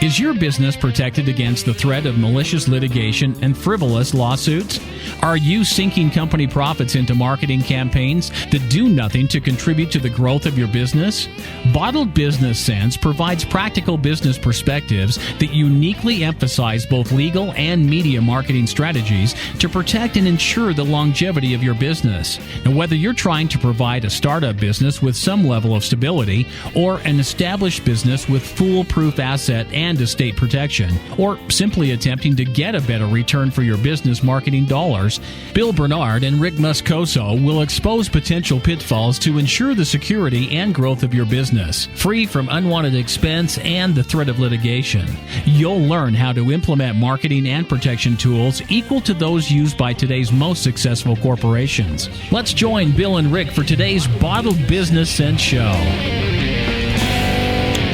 Is your business protected against the threat of malicious litigation and frivolous lawsuits? Are you sinking company profits into marketing campaigns that do nothing to contribute to the growth of your business? Bottled Business Sense provides practical business perspectives that uniquely emphasize both legal and media marketing strategies to protect and ensure the longevity of your business. Now, whether you're trying to provide a startup business with some level of stability or an established business with foolproof asset and estate protection, or simply attempting to get a better return for your business marketing dollars, Bill Bernard and Rick Moscoso will expose potential pitfalls to ensure the security and growth of your business, free from unwanted expense and the threat of litigation. You'll learn how to implement marketing and protection tools equal to those used by today's most successful corporations. Let's join Bill and Rick for today's Bottled Business Sense show.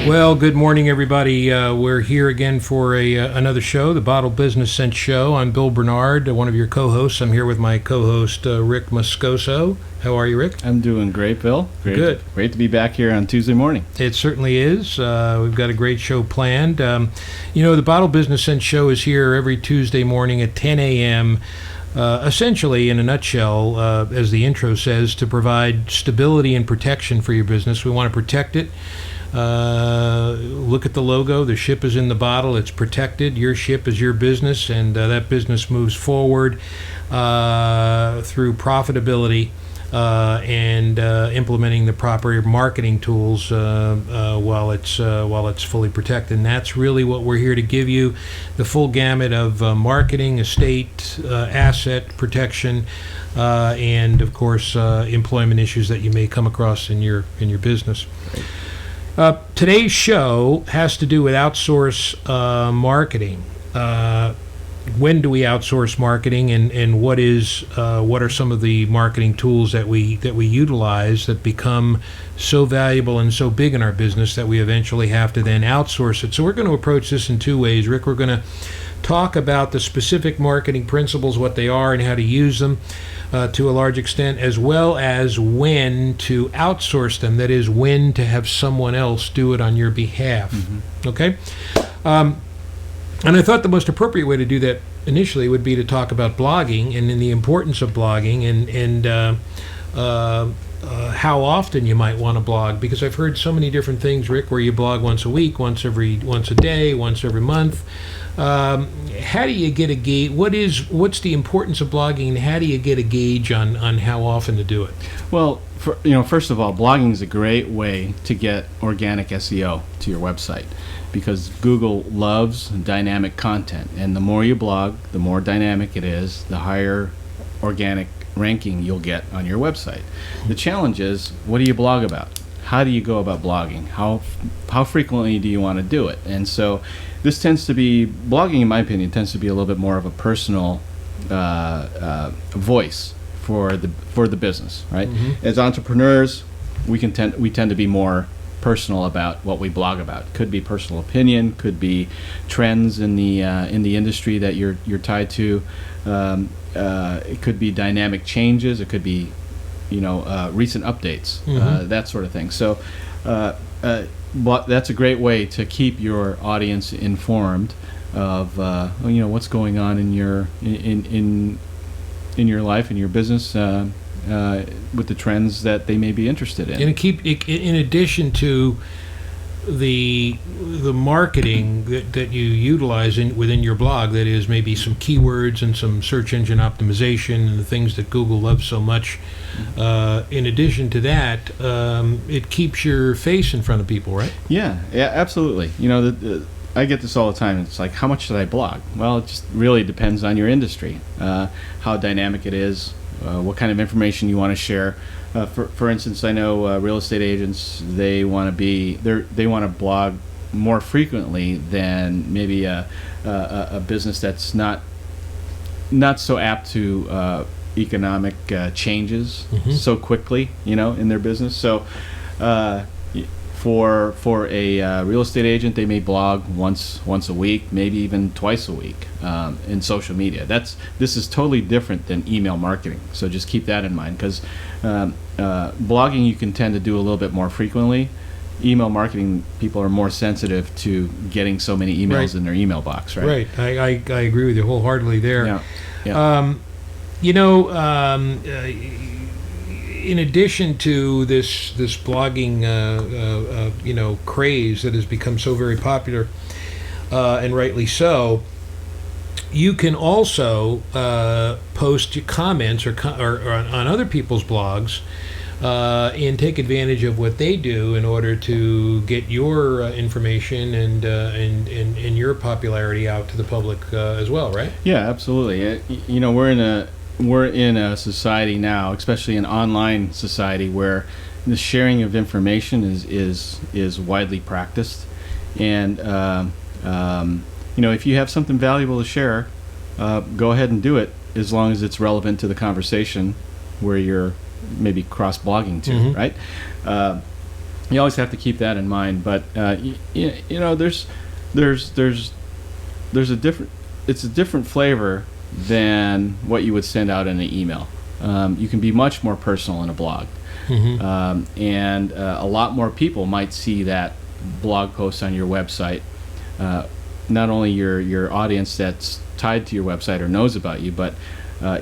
Well, good morning, everybody. We're here again for another show, the Bottled Business Sense Show. I'm Bill Bernard, one of your co-hosts. I'm here with my co-host, Rick Moscoso. How are you, Rick? I'm doing great, Bill. Good. Great to be back here on Tuesday morning. It certainly is. We've got a great show planned. The Bottled Business Sense Show is here every Tuesday morning at 10 a.m., essentially, in a nutshell, as the intro says, to provide stability and protection for your business. We want to protect it. Look at the logo. The ship is in the bottle. It's protected. Your ship is your business, and that business moves forward through profitability and implementing the proper marketing tools while it's fully protected. And that's really what we're here to give you: the full gamut of marketing, estate, asset protection, and of course employment issues that you may come across in your business. Right. Today's show has to do with outsource marketing. When do we outsource marketing, and what are some of the marketing tools that we utilize that become so valuable and so big in our business that we eventually have to then outsource it? So we're going to approach this in two ways, Rick. We're going to talk about the specific marketing principles, what they are, and how to use them to a large extent, as well as when to outsource them. That is, when to have someone else do it on your behalf. Mm-hmm. Okay? And I thought the most appropriate way to do that initially would be to talk about blogging and the importance of blogging and how often you might want to blog, because I've heard so many different things, Rick, where you blog once a week, once a day, once every month. How do you get a gauge? What's the importance of blogging, and how do you get a gauge on how often to do it? Well, first of all, blogging is a great way to get organic SEO to your website, because Google loves dynamic content, and the more you blog, the more dynamic it is, the higher organic ranking you'll get on your website. The challenge is, what do you blog about? How do you go about blogging? How frequently do you want to do it? And so this tends to be, blogging in my opinion, tends to be a little bit more of a personal voice for the business, right? Mm-hmm. As entrepreneurs, we tend to be more personal about what we blog about. Could be personal opinion, could be trends in the industry that you're tied to. It could be dynamic changes. It could be, recent updates, mm-hmm. That sort of thing. So, but that's a great way to keep your audience informed of what's going on in your life, in your business, with the trends that they may be interested in. And in addition to the marketing that you utilize within your blog, that is maybe some keywords and some search engine optimization and the things that Google loves so much. In addition to that, it keeps your face in front of people, right? Yeah, absolutely. I get this all the time. It's like, how much should I blog? Well, it just really depends on your industry, how dynamic it is, what kind of information you want to share. For instance, I know real estate agents, they want to blog more frequently than maybe a business that's not so apt to economic changes mm-hmm. so quickly, in their business. So for a real estate agent, they may blog once a week, maybe even twice a week in social media. This is totally different than email marketing. So just keep that in mind, because blogging you can tend to do a little bit more frequently. email marketing people are more sensitive to getting so many emails Right. in their email box, right? Right. I agree with you wholeheartedly there. Yeah. Yeah. You know, in addition to this blogging, you know, craze that has become so very popular, and rightly so, you can also post your comments or on other people's blogs and take advantage of what they do in order to get your information and your popularity out to the public as well, right? Yeah, absolutely. You know, we're in a society now, especially an online society, where the sharing of information is widely practiced, and you know, if you have something valuable to share, go ahead and do it, as long as it's relevant to the conversation where you're maybe cross-blogging to, Mhm. right? You always have to keep that in mind. But you know, there's a different, it's a different flavor than what you would send out in an email. You can be much more personal in a blog, and a lot more people might see that blog post on your website. Not only your audience that's tied to your website or knows about you, but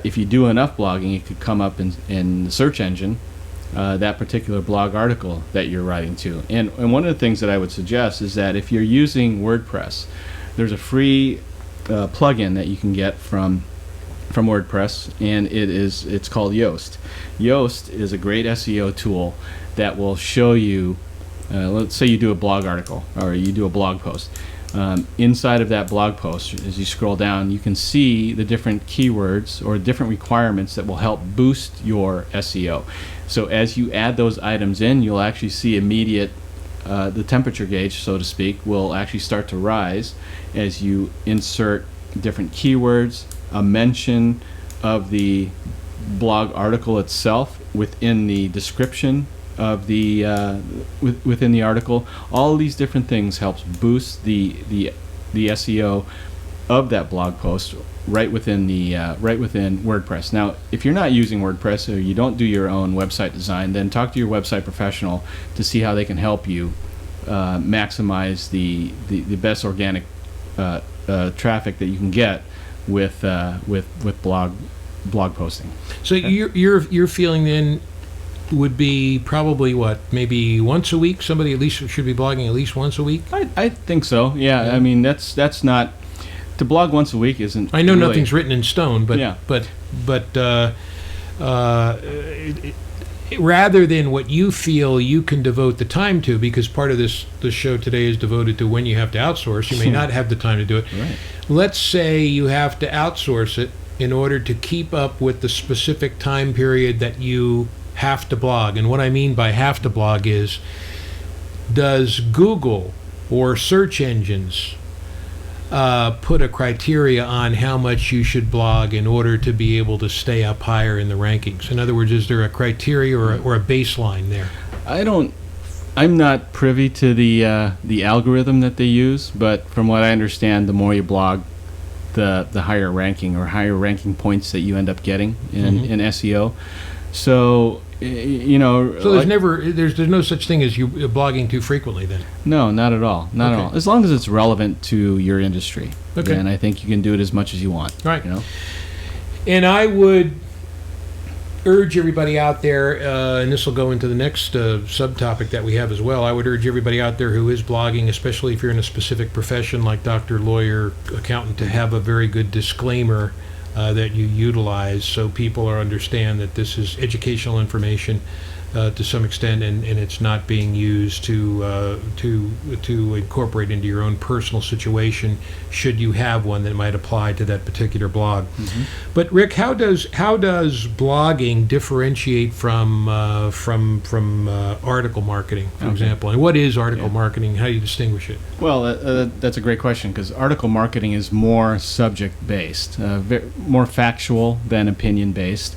if you do enough blogging, it could come up in the search engine, that particular blog article that you're writing to. And one of the things that I would suggest is that if you're using WordPress, there's a free plugin that you can get from WordPress, and it's called Yoast. Yoast is a great SEO tool that will show you, let's say you do a blog article or you do a blog post. Inside of that blog post, as you scroll down, you can see the different keywords or different requirements that will help boost your SEO. So as you add those items in, you'll actually see immediate, the temperature gauge, so to speak, will actually start to rise as you insert different keywords, a mention of the blog article itself within the description of the within the article. All these different things helps boost the SEO of that blog post right within WordPress. Now, if you're not using WordPress or you don't do your own website design, then talk to your website professional to see how they can help you maximize the best organic traffic that you can get with blog posting. So your feeling then would be probably what, maybe once a week? Somebody at least should be blogging at least once a week? I think so. Yeah. I mean, that's not, to blog once a week isn't. I know really, nothing's written in stone, but Yeah. but rather than what you feel you can devote the time to, because part of the show today is devoted to when you have to outsource. You may not have the time to do it. Right. Let's say you have to outsource it in order to keep up with the specific time period that you have to blog. And what I mean by have to blog is, does Google or search engines put a criteria on how much you should blog in order to be able to stay up higher in the rankings? In other words, is there a criteria or a baseline there? I'm not privy to the algorithm that they use, but from what I understand, the more you blog, the higher ranking or higher ranking points that you end up getting in SEO. So you know, so there's no such thing as you blogging too frequently then? No, not at all. Not at Okay. all. As long as it's relevant to your industry. Okay. And I think you can do it as much as you want. Right. You know? And I would urge everybody out there, and this will go into the next subtopic that we have as well. I would urge everybody out there who is blogging, especially if you're in a specific profession like doctor, lawyer, accountant, to have a very good disclaimer that you utilize, so people understand that this is educational information to some extent, and it's not being used to incorporate into your own personal situation, should you have one that might apply to that particular blog. Mm-hmm. But Rick, how does blogging differentiate from article marketing, for example? And what is article marketing? How do you distinguish it? Well, that's a great question, because article marketing is more subject-based, more factual than opinion-based.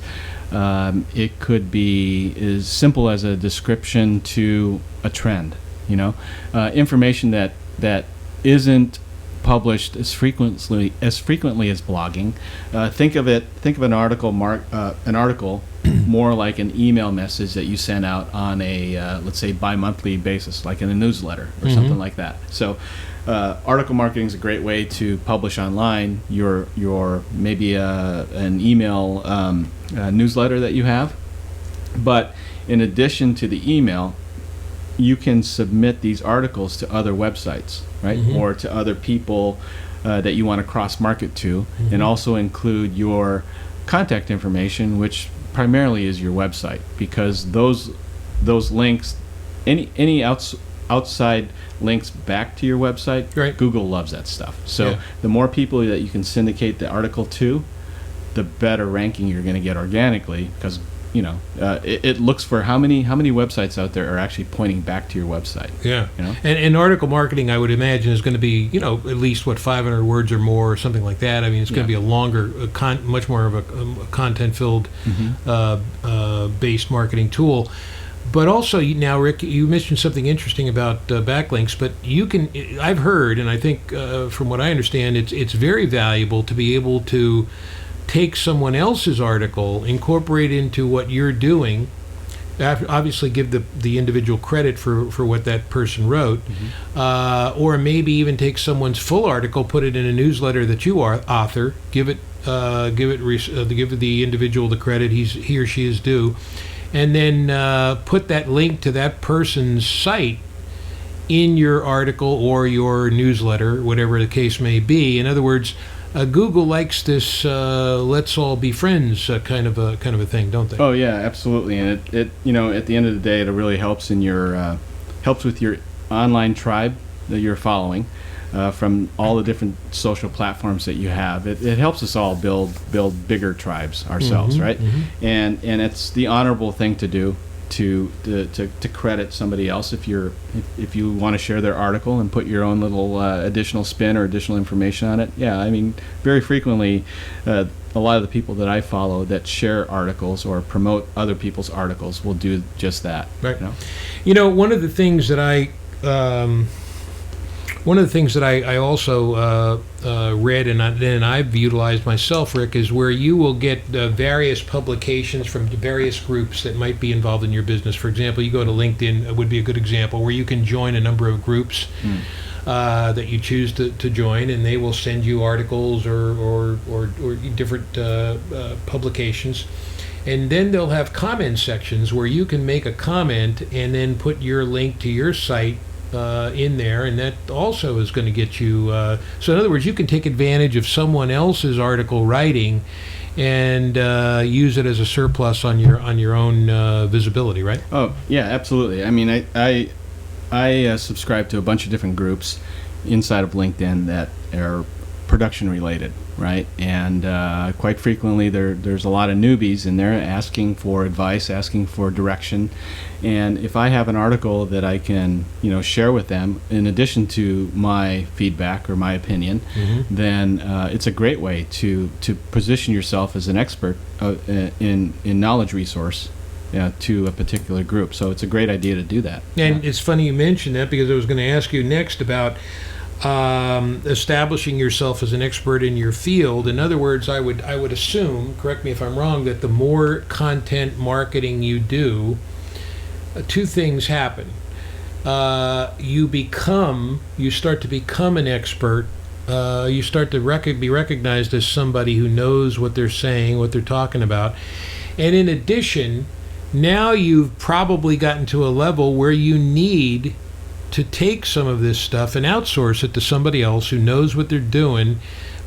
It could be as simple as a description to a trend, you know, information that isn't published as frequently as blogging. Think of an article more like an email message that you send out on a let's say bi-monthly basis, like in a newsletter or something like that. So article marketing is a great way to publish online your maybe an email newsletter that you have. But in addition to the email, you can submit these articles to other websites, right? Or to other people that you want to cross-market to, and also include your contact information, which primarily is your website, because those links, any outside links back to your website, right, Google loves that stuff. So the more people that you can syndicate the article to, the better ranking you're going to get organically, because it looks for how many websites out there are actually pointing back to your website. Yeah. And article marketing, I would imagine, is going to be, at least 500 words or more, or something like that. I mean, it's going to be a longer, much more of a content-filled based marketing tool. But also, now, Rick, you mentioned something interesting about backlinks. But I've heard, and I think from what I understand, it's very valuable to be able to take someone else's article, incorporate it into what you're doing, obviously give the individual credit for what that person wrote, or maybe even take someone's full article, put it in a newsletter that you author, give the individual the credit he or she is due, and then put that link to that person's site in your article or your newsletter, whatever the case may be. In other words, Google likes this "let's all be friends" kind of a thing, don't they? Oh yeah, absolutely. And it at the end of the day, it really helps in your helps with your online tribe that you're following from all the different social platforms that you have. It helps us all build bigger tribes ourselves, right? And it's the honorable thing to do to credit somebody else if you want to share their article and put your own little additional spin or additional information on it. Yeah, I mean, very frequently a lot of the people that I follow that share articles or promote other people's articles will do just that. Right. One of the things that I also read and I've utilized myself, Rick, is where you will get various publications from various groups that might be involved in your business. For example, you go to LinkedIn, would be a good example, where you can join a number of groups that you choose to join, and they will send you articles or different publications. And then they'll have comment sections where you can make a comment and then put your link to your site in there, and that also is going to get you. So in other words, you can take advantage of someone else's article writing and use it as a surplus on your own visibility, right? Oh yeah, absolutely. I mean, I subscribe to a bunch of different groups inside of LinkedIn that are production related, right? And quite frequently there's a lot of newbies in there asking for advice, asking for direction. And if I have an article that I can share with them in addition to my feedback or my opinion, then it's a great way to position yourself as an expert in knowledge resource to a particular group. So it's a great idea to do that. And it's funny you mentioned that, because I was going to ask you next about establishing yourself as an expert in your field. In other words, I would assume, correct me if I'm wrong, that the more content marketing you do, two things happen. You start to become an expert. You start to be recognized as somebody who knows what they're saying, what they're talking about. And in addition, now you've probably gotten to a level where you need to take some of this stuff and outsource it to somebody else who knows what they're doing,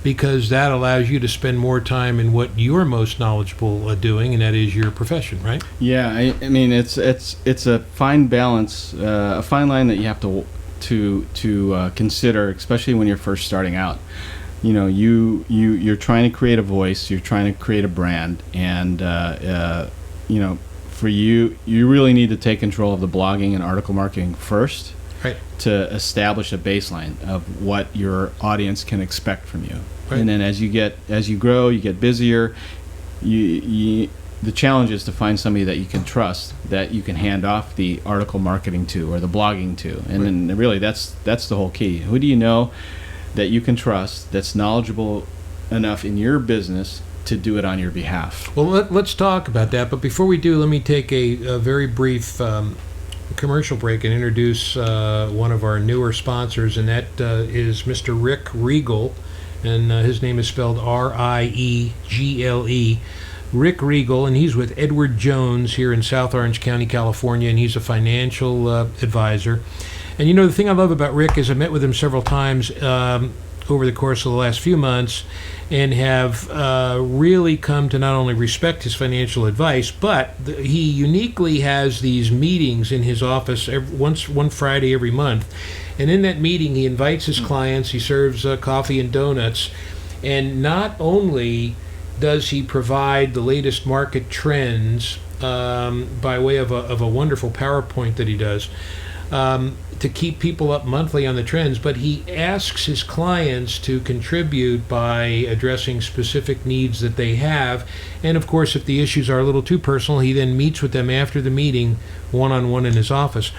because that allows you to spend more time in what you're most knowledgeable at doing, and that is your profession, right? Yeah, I mean, it's a fine balance, a fine line that you have to consider, especially when you're first starting out. You're trying to create a voice, you're trying to create a brand, and for you really need to take control of the blogging and article marketing first. Right. To establish a baseline of what your audience can expect from you. Right. And then as you grow, you get busier. The challenge is to find somebody that you can trust, that you can hand off the article marketing to or the blogging to. And then really that's the whole key. Who do you know that you can trust, that's knowledgeable enough in your business to do it on your behalf. Well, let's talk about that. But before we do, let me take a very brief commercial break and introduce one of our newer sponsors, and that is Mr. Rick Regal, and his name is spelled R-I-E-G-L-E. Rick Regal, and he's with Edward Jones here in South Orange County, California, and he's a financial advisor. And you know, the thing I love about Rick is I met with him several times over the course of the last few months, and have really come to not only respect his financial advice, but he uniquely has these meetings in his office one Friday every month. And in that meeting, he invites his clients, he serves coffee and donuts, and not only does he provide the latest market trends by way of a wonderful PowerPoint that he does to keep people up monthly on the trends, but he asks his clients to contribute by addressing specific needs that they have. And of course, if the issues are a little too personal, he then meets with them after the meeting one-on-one in his office.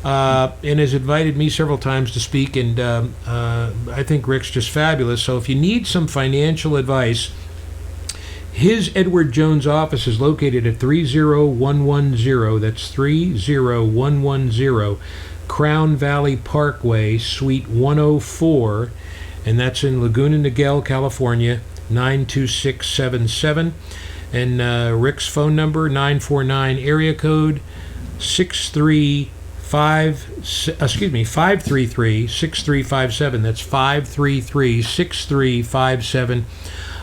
And has invited me several times to speak, and I think Rick's just fabulous. So if you need some financial advice, his Edward Jones office is located at 30110, that's 30110 Crown Valley Parkway, Suite 104, and that's in Laguna Niguel, California, 92677. And Rick's phone number, 949 area code 533-6357. That's 533-6357.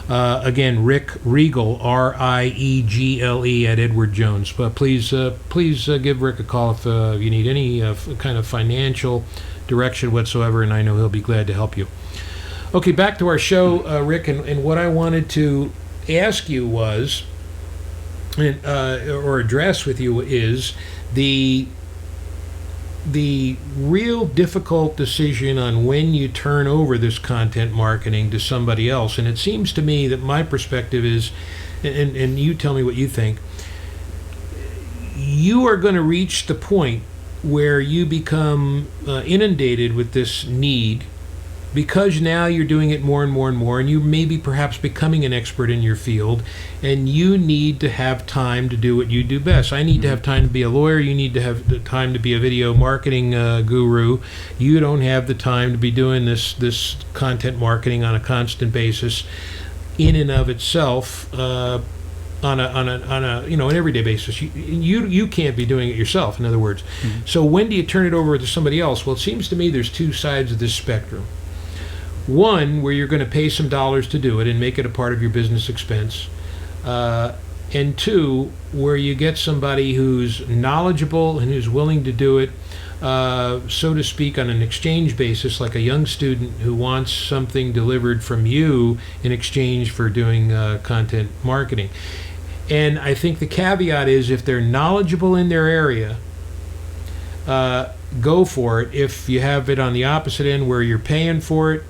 Again, Rick Regal, R-I-E-G-L-E, at Edward Jones. But please give Rick a call if you need any kind of financial direction whatsoever, and I know he'll be glad to help you. Okay, back to our show, Rick, and what I wanted to ask you was, or address with you, is the real difficult decision on when you turn over this content marketing to somebody else. And it seems to me that my perspective is, and you tell me what you think, you are going to reach the point where you become inundated with this need, because now you're doing it more and more and more, and you may be perhaps becoming an expert in your field, and you need to have time to do what you do best. I need to have time to be a lawyer. You need to have the time to be a video marketing guru. You don't have the time to be doing this content marketing on a constant basis in and of itself, on a an everyday basis. You can't be doing it yourself, in other words. So when do you turn it over to somebody else? Well, it seems to me there's two sides of this spectrum. One, where you're going to pay some dollars to do it and make it a part of your business expense. And two, where you get somebody who's knowledgeable and who's willing to do it, so to speak, on an exchange basis, like a young student who wants something delivered from you in exchange for doing content marketing. And I think the caveat is, if they're knowledgeable in their area, go for it. If you have it on the opposite end where you're paying for it,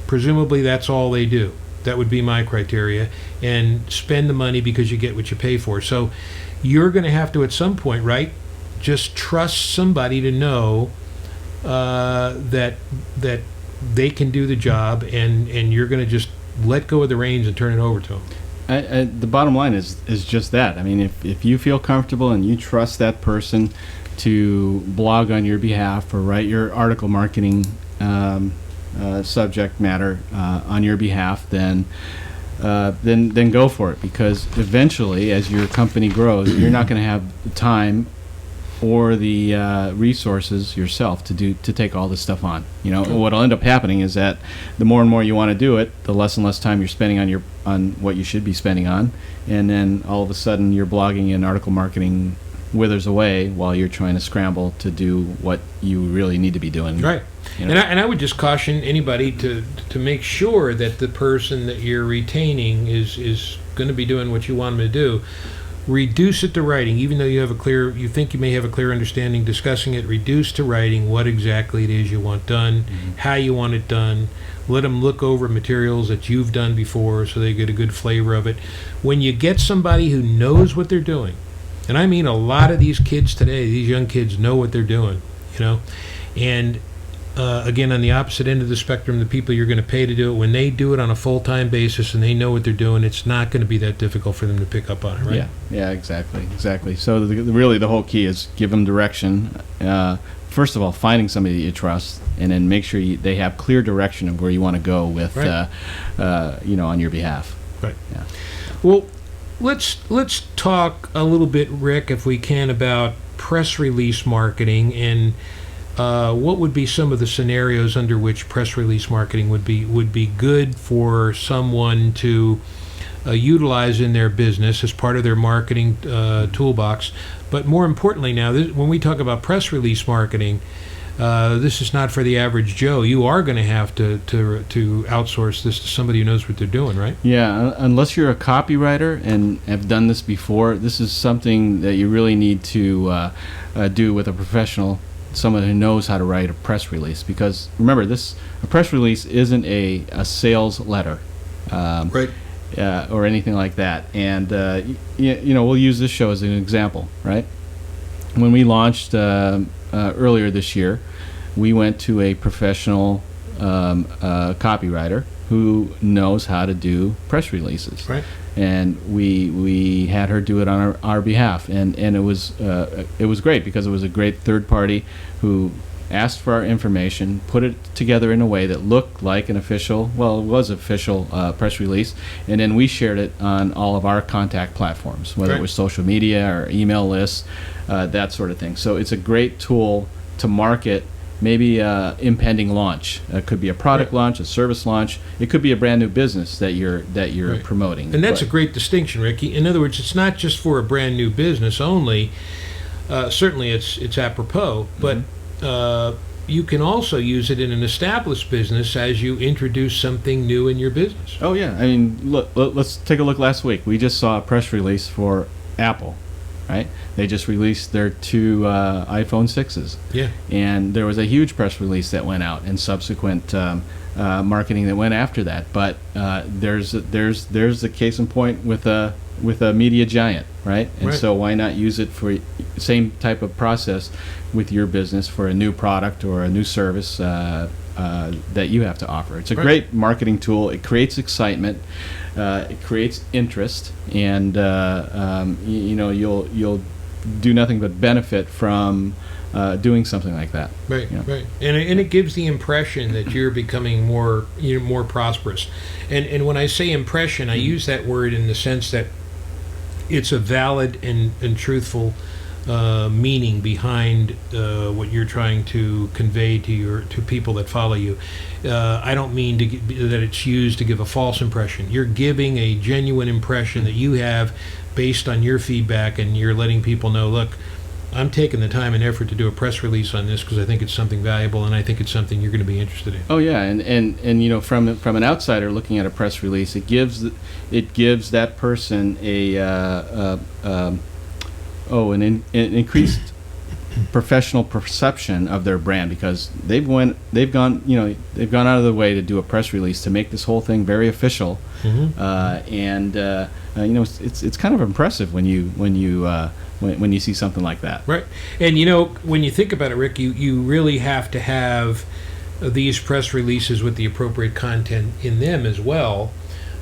presumably that's all they do. That would be my criteria. And spend the money because you get what you pay for. So you're going to have to, at some point, right, just trust somebody to know that they can do the job, and you're going to just let go of the reins and turn it over to them. The bottom line is just that. I mean, if you feel comfortable and you trust that person to blog on your behalf or write your article marketing subject matter on your behalf, then go for it, because eventually, as your company grows, you're not going to have the time or the resources yourself to take all this stuff on. What'll end up happening is that the more and more you want to do it, the less and less time you're spending on what you should be spending on, and then all of a sudden your blogging and article marketing withers away while you're trying to scramble to do what you really need to be doing. Right. And I would just caution anybody to make sure that the person that you're retaining is going to be doing what you want them to do. Reduce it to writing, even though you think you may have a clear understanding discussing it. Reduce to writing what exactly it is you want done, how you want it done. Let them look over materials that you've done before so they get a good flavor of it. When you get somebody who knows what they're doing, and I mean a lot of these kids today, these young kids know what they're doing, and again, on the opposite end of the spectrum, the people you're going to pay to do it, when they do it on a full-time basis and they know what they're doing, it's not going to be that difficult for them to pick up on it, right? Yeah, exactly. So really the whole key is give them direction. First of all, finding somebody that you trust, and then make sure they have clear direction of where you want to go with, Right. On your behalf. Right. Yeah. Well, let's talk a little bit, Rick, if we can, about press release marketing and what would be some of the scenarios under which press release marketing would be good for someone to utilize in their business as part of their marketing toolbox. But more importantly now, when we talk about press release marketing, this is not for the average Joe. You are going to have to outsource this to somebody who knows what they're doing, right? Yeah, unless you're a copywriter and have done this before, this is something that you really need to do with a professional, someone who knows how to write a press release. Because remember, a press release isn't a sales letter. Right. Or anything like that. And, we'll use this show as an example, right? When we launched earlier this year, we went to a professional copywriter who knows how to do press releases. Right. And we had her do it on our behalf. And it was great because it was a great third party who asked for our information, put it together in a way that looked like an official, well, it was official press release, and then we shared it on all of our contact platforms, whether Right. it was social media or email lists, that sort of thing. So it's a great tool to market maybe impending launch. It could be a product Right. launch, a service launch. It could be a brand new business that you're Right. promoting. And that's But- a great distinction, Ricky. In other words, it's not just for a brand new business only. Certainly, it's apropos, but you can also use it in an established business as you introduce something new in your business. Oh yeah, I mean, look, let's take a look. Last week, we just saw a press release for Apple, right? They just released their 2 iPhone 6s, Yeah. and there was a huge press release that went out, and subsequent marketing that went after that. But there's the case in point with a media giant, right? And Right. so why not use it for same type of process with your business for a new product or a new service that you have to offer? It's a Right. great marketing tool. It creates excitement. It creates interest, and you'll do nothing but benefit from doing something like that. Right, Yeah. right, and it gives the impression that you're becoming more prosperous. And when I say impression, I use that word in the sense that it's a valid and truthful meaning behind what you're trying to convey to people that follow you. I don't mean that it's used to give a false impression. You're giving a genuine impression that you have based on your feedback, and you're letting people know, look, I'm taking the time and effort to do a press release on this because I think it's something valuable and I think it's something you're going to be interested in. Oh yeah, and from an outsider looking at a press release, it gives that person an increased professional perception of their brand, because they've gone out of the way to do a press release to make this whole thing very official, it's kind of impressive when you see something like that. Right. And when you think about it, Rick, you really have to have these press releases with the appropriate content in them as well.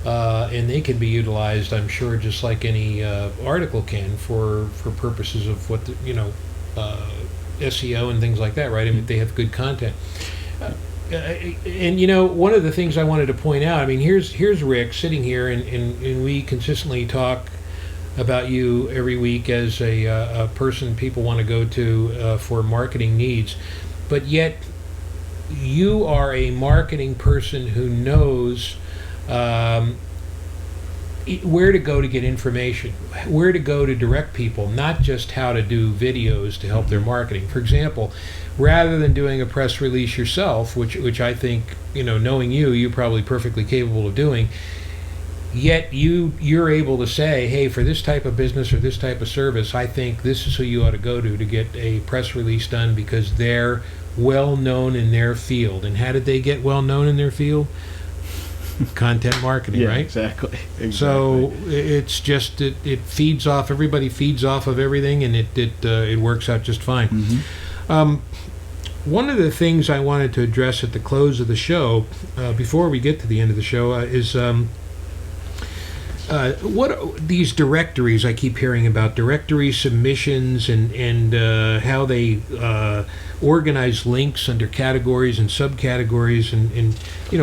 And they can be utilized, I'm sure, just like any article can for purposes of what SEO and things like that, right? I mean, they have good content. And one of the things I wanted to point out, I mean, here's Rick sitting here, and we consistently talk about you every week as a person people want to go to for marketing needs, but yet you are a marketing person who knows where to go to get information, where to go to direct people, not just how to do videos to help their marketing. For example, rather than doing a press release yourself, which I think, knowing you're probably perfectly capable of doing, yet you're able to say, hey, for this type of business or this type of service, I think this is who you ought to go to get a press release done because they're well known in their field. And how did they get well known in their field? Content marketing, Yeah, right? Exactly. So it's just it feeds off. Everybody feeds off of everything, and it works out just fine. Mm-hmm. one of the things I wanted to address at the close of the show, before we get to the end of the show, is what are these directories I keep hearing about, directory submissions and how they organize links under categories and subcategories, and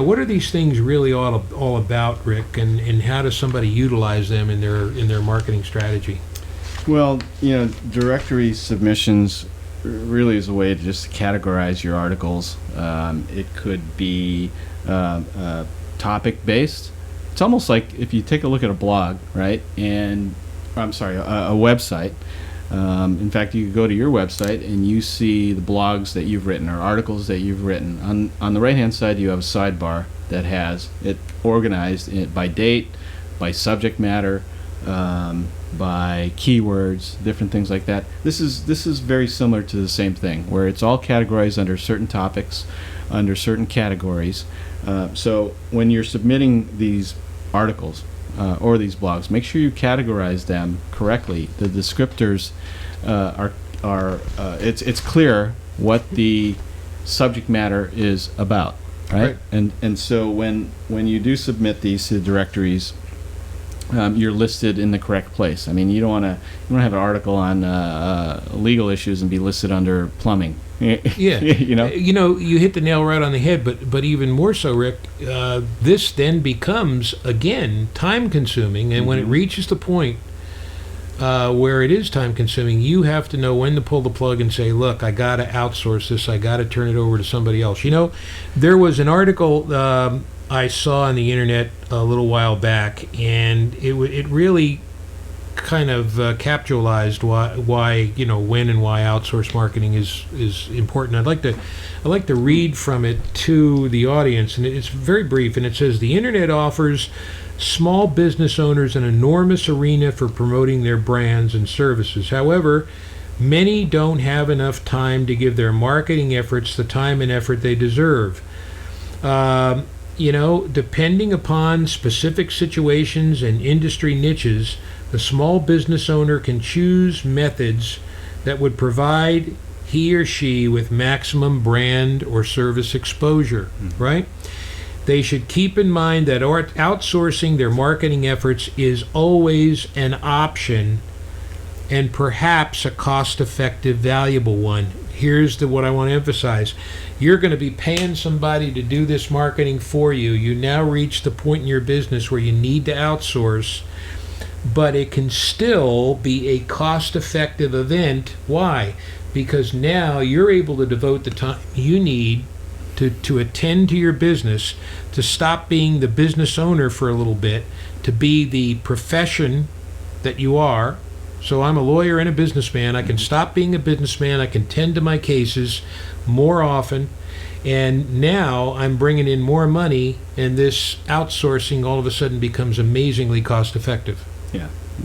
what are these things really all about, Rick, and how does somebody utilize them in their marketing strategy? Well, directory submissions really is a way to just categorize your articles. It could be topic based. It's almost like if you take a look at a blog, right? And I'm sorry, a website. In fact, you could go to your website and you see the blogs that you've written or articles that you've written. On the right-hand side, you have a sidebar that has it organized by date, by subject matter, by keywords, different things like that. This is very similar to the same thing, where it's all categorized under certain topics, under certain categories. So when you're submitting these articles or these blogs, make sure you categorize them correctly. The descriptors it's clear what the subject matter is about, right? And so when you do submit these to the directories, you're listed in the correct place. I mean, you don't want to have an article on legal issues and be listed under plumbing. Yeah, you hit the nail right on the head. But even more so, Rick, this then becomes again time consuming, and when it reaches the point where it is time consuming, you have to know when to pull the plug and say, look, I got to outsource this. I got to turn it over to somebody else. There was an article I saw on the internet a little while back, and it really kind of capitalized why when and why outsource marketing is important. I'd like to read from it to the audience, and it's very brief, and it says, the internet offers small business owners an enormous arena for promoting their brands and services. However, many don't have enough time to give their marketing efforts the time and effort they deserve. Depending upon specific situations and industry niches, the small business owner can choose methods that would provide he or she with maximum brand or service exposure, right? They should keep in mind that outsourcing their marketing efforts is always an option and perhaps a cost-effective, valuable one. Here's what I want to emphasize. You're going to be paying somebody to do this marketing for you. You now reach the point in your business where you need to outsource, but it can still be a cost-effective event. Why? Because now you're able to devote the time you need to attend to your business, to stop being the business owner for a little bit, to be the profession that you are. So I'm a lawyer and a businessman. I can stop being a businessman. I can tend to my cases more often. And now I'm bringing in more money, and this outsourcing all of a sudden becomes amazingly cost effective.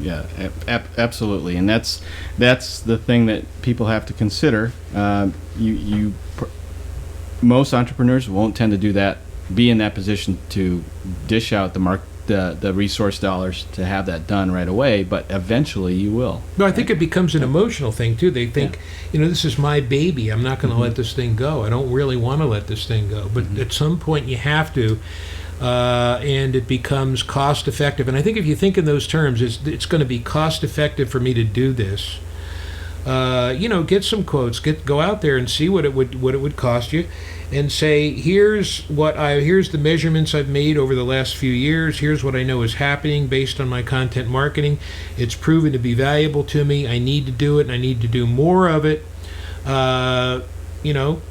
Yeah, absolutely. And that's the thing that people have to consider. Most entrepreneurs won't tend to do that, be in that position to dish out the resource dollars to have that done right away, but eventually you will. No, I think it becomes an emotional thing too. They think, this is my baby. I'm not going to let this thing go. I don't really want to let this thing go, but at some point you have to, and it becomes cost effective. And I think if you think in those terms, it's going to be cost effective for me to do this. Get some quotes. Go out there and see what it would cost you, and say, here's the measurements I've made over the last few years. Here's what I know is happening based on my content marketing. It's proven to be valuable to me. I need to do it, and I need to do more of it.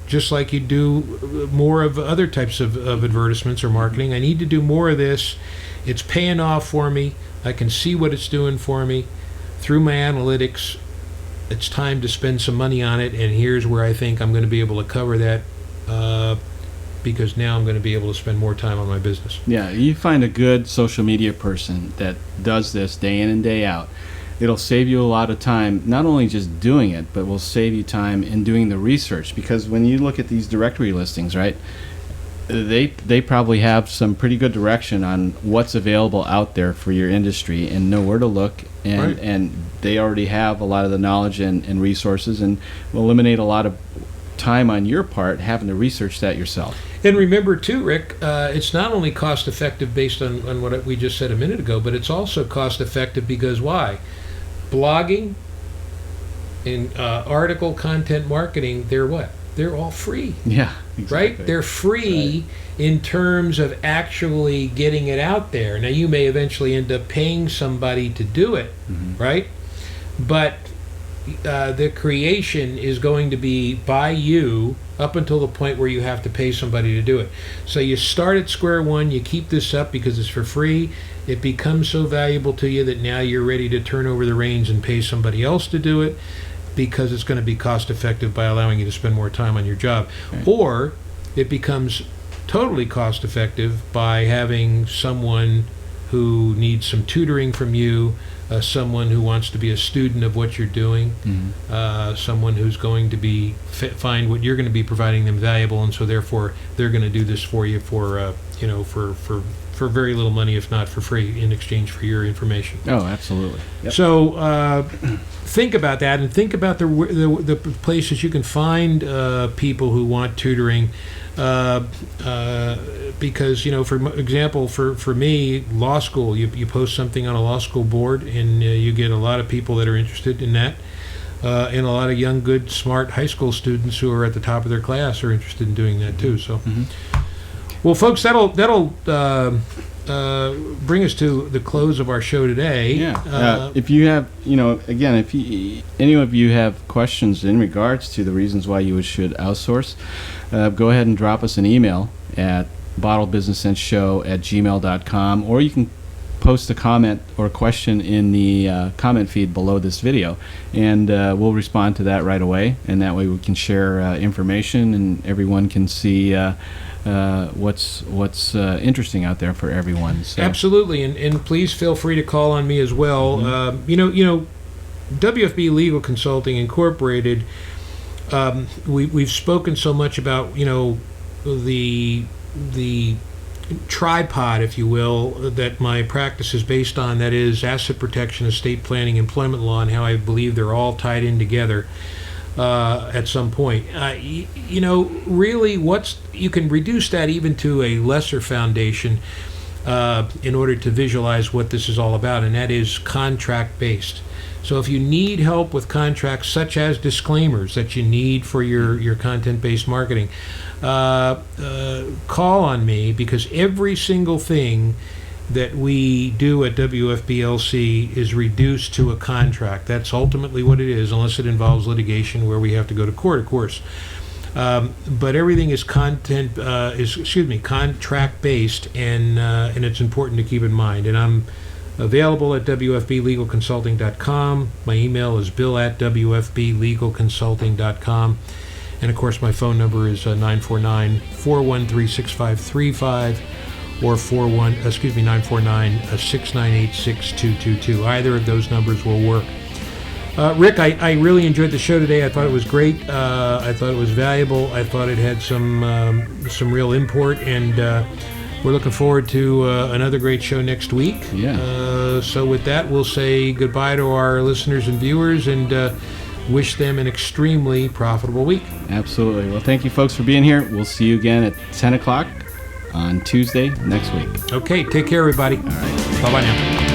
Just like you do more of other types of advertisements or marketing. I need to do more of this. It's paying off for me. I can see what it's doing for me through my analytics. It's time to spend some money on it, and here's where I think I'm going to be able to cover that, because now I'm going to be able to spend more time on my business. Yeah, you find a good social media person that does this day in and day out. It'll save you a lot of time, not only just doing it, but will save you time in doing the research. Because when you look at these directory listings, right, they probably have some pretty good direction on what's available out there for your industry and know where to look, and they already have a lot of the knowledge and resources, and will eliminate a lot of time on your part having to research that yourself. And remember too, Rick, it's not only cost effective based on what we just said a minute ago, but it's also cost effective because why? Blogging and article content marketing, they're what? They're all free. Yeah, exactly. Right? They're free in terms of actually getting it out there. Now, you may eventually end up paying somebody to do it, right? But the creation is going to be by you up until the point where you have to pay somebody to do it. So you start at square one, you keep this up because it's for free. It becomes so valuable to you that now you're ready to turn over the reins and pay somebody else to do it, because it's going to be cost effective by allowing you to spend more time on your job. Right. Or it becomes totally cost effective by having someone who needs some tutoring from you, someone who wants to be a student of what you're doing, someone who's going to be find what you're going to be providing them valuable, and so therefore they're going to do this for you for for very little money, if not for free, in exchange for your information. Oh, absolutely. Yep. So think about that, and think about the places you can find people who want tutoring. Because, for example, for me, law school, you post something on a law school board, and you get a lot of people that are interested in that, and a lot of young, good, smart high school students who are at the top of their class are interested in doing that too. So, well, folks, that'll bring us to the close of our show today. Yeah. If you have, again, if any of you have questions in regards to the reasons why you should outsource, go ahead and drop us an email at bottledbusinesssense@gmail.com, or you can post a comment or question in the comment feed below this video, and we'll respond to that right away, and that way we can share information and everyone can see what's interesting out there for everyone. So. Absolutely, and please feel free to call on me as well. WFB Legal Consulting Incorporated, we've spoken so much about the tripod, if you will, that my practice is based on, that is asset protection, estate planning, employment law, and how I believe they're all tied in together at some point. Really, you can reduce that even to a lesser foundation in order to visualize what this is all about, and that is contract-based. So if you need help with contracts, such as disclaimers that you need for your content-based marketing, call on me, because every single thing that we do at WFBLC is reduced to a contract. That's ultimately what it is, unless it involves litigation where we have to go to court, of course. But everything is contract-based, and it's important to keep in mind. And I'm available at wfblegalconsulting.com. My email is bill@wfblegalconsulting.com. And, of course, my phone number is 949-413-6535 or 949-698-6222. Either of those numbers will work. Rick, I really enjoyed the show today. I thought it was great. I thought it was valuable. I thought it had some real import, and we're looking forward to another great show next week. Yeah. So with that, we'll say goodbye to our listeners and viewers, and wish them an extremely profitable week. Absolutely. Well, thank you, folks, for being here. We'll see you again at 10 o'clock on Tuesday next week. Okay, take care, everybody. All right. Bye-bye now.